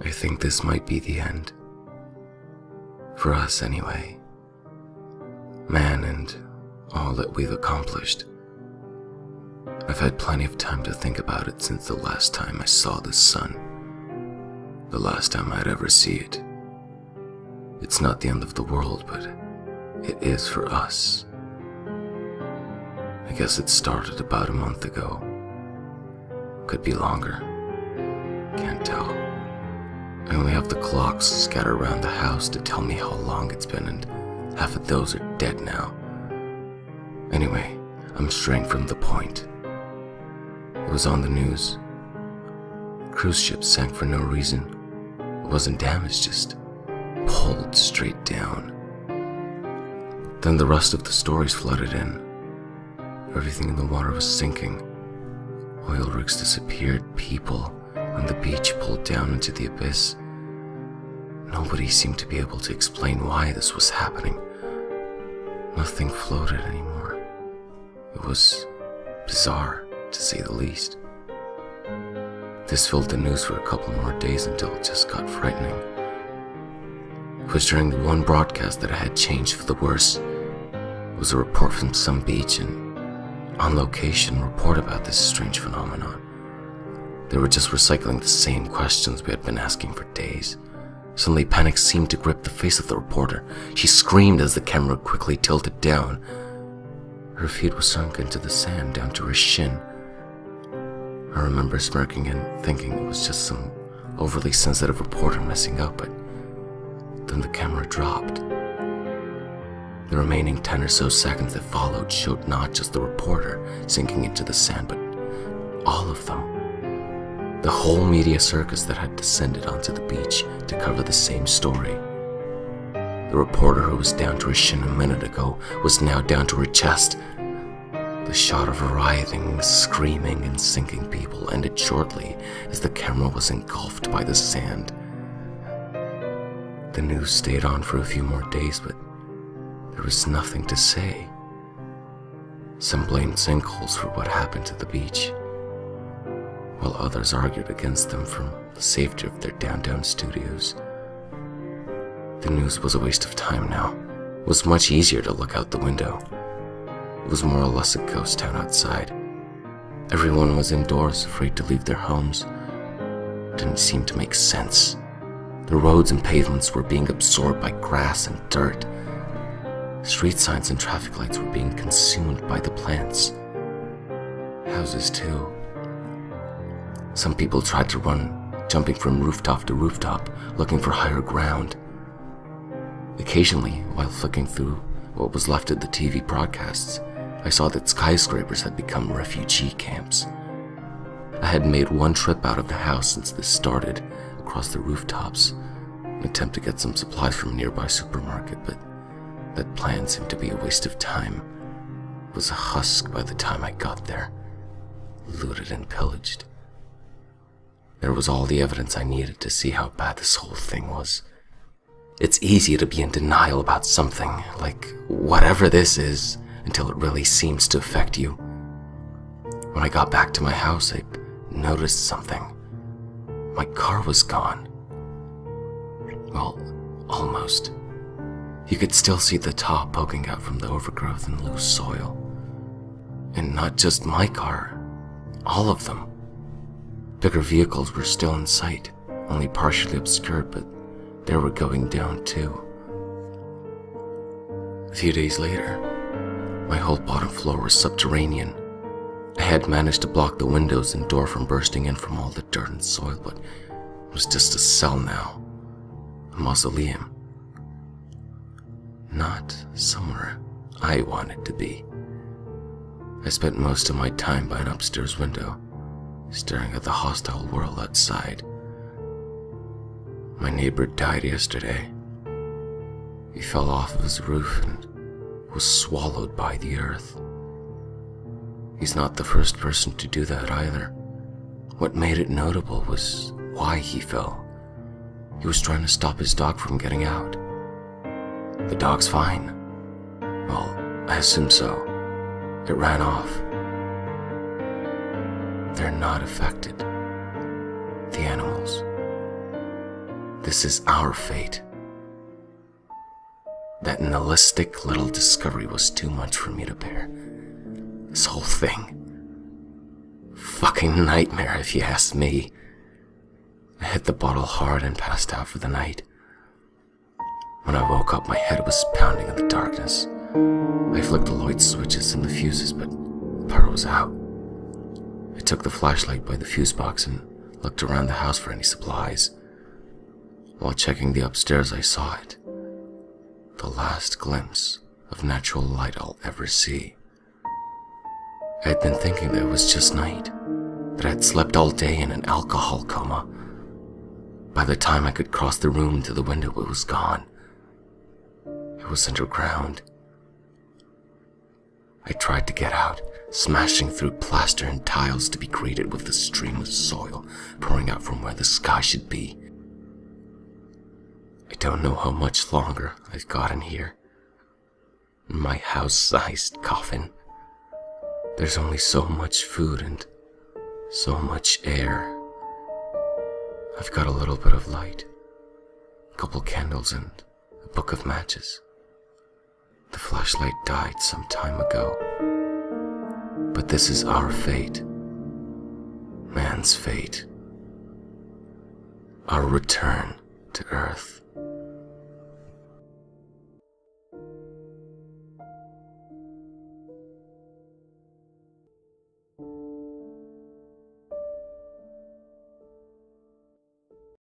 I think this might be the end. For us, anyway. Man and all that we've accomplished. I've had plenty of time to think about it since the last time I saw the sun. The last time I'd ever see it. It's not the end of the world, but it is for us. I guess it started about a month ago. Could be longer. Can't tell. I only have the clocks scattered around the house to tell me how long it's been, and half of those are dead now. Anyway, I'm straying from the point. It was on the news. Cruise ship sank for no reason. It wasn't damaged, just pulled straight down. Then the rest of the stories flooded in. Everything in the water was sinking. Oil rigs disappeared, people on the beach pulled down into the abyss. Nobody seemed to be able to explain why this was happening. Nothing floated anymore. It was bizarre, to say the least. This filled the news for a couple more days until it just got frightening. It was during the one broadcast that I had changed for the worse. It was a report from some beach, and on location report about this strange phenomenon. They were just recycling the same questions we had been asking for days. Suddenly panic seemed to grip the face of the reporter. She screamed as the camera quickly tilted down. Her feet were sunk into the sand down to her shin. I remember smirking and thinking it was just some overly sensitive reporter messing up, but then the camera dropped. The remaining 10 or so seconds that followed showed not just the reporter sinking into the sand, but all of them. The whole media circus that had descended onto the beach to cover the same story. The reporter who was down to her shin a minute ago was now down to her chest. The shot of her writhing, screaming, and sinking people ended shortly as the camera was engulfed by the sand. The news stayed on for a few more days, but there was nothing to say. Some blamed sinkholes for what happened to the beach, while others argued against them from the safety of their downtown studios. The news was a waste of time now. It was much easier to look out the window. It was more or less a ghost town outside. Everyone was indoors, afraid to leave their homes. It didn't seem to make sense. The roads and pavements were being absorbed by grass and dirt. Street signs and traffic lights were being consumed by the plants. Houses too. Some people tried to run, jumping from rooftop to rooftop, looking for higher ground. Occasionally, while flicking through what was left of the TV broadcasts, I saw that skyscrapers had become refugee camps. I had made one trip out of the house since this started, across the rooftops, an attempt to get some supplies from a nearby supermarket, but that plan seemed to be a waste of time. It was a husk by the time I got there, looted and pillaged. There was all the evidence I needed to see how bad this whole thing was. It's easy to be in denial about something, like whatever this is, until it really seems to affect you. When I got back to my house, I noticed something. My car was gone. Well, almost. You could still see the top poking out from the overgrowth and loose soil. And not just my car, all of them. Bigger vehicles were still in sight, only partially obscured, but they were going down too. A few days later, my whole bottom floor was subterranean. I had managed to block the windows and door from bursting in from all the dirt and soil, but it was just a cell now, a mausoleum. Not somewhere I wanted to be. I spent most of my time by an upstairs window, staring at the hostile world outside. My neighbor died yesterday. He fell off of his roof and was swallowed by the earth. He's not the first person to do that either. What made it notable was why he fell. He was trying to stop his dog from getting out. The dog's fine. Well, I assume so. It ran off. They're not affected. The animals. This is our fate. That nihilistic little discovery was too much for me to bear. This whole thing. Fucking nightmare, if you ask me. I hit the bottle hard and passed out for the night. When I woke up, my head was pounding in the darkness. I flicked the light switches and the fuses, but the power was out. I took the flashlight by the fuse box and looked around the house for any supplies. While checking the upstairs, I saw it. The last glimpse of natural light I'll ever see. I had been thinking that it was just night, that I had slept all day in an alcohol coma. By the time I could cross the room to the window, it was gone. It was underground. I tried to get out, smashing through plaster and tiles to be greeted with a stream of soil pouring out from where the sky should be. I don't know how much longer I've got in here. In my house-sized coffin. There's only so much food and so much air. I've got a little bit of light, a couple candles and a book of matches. The flashlight died some time ago. But this is our fate. Man's fate. Our return to Earth.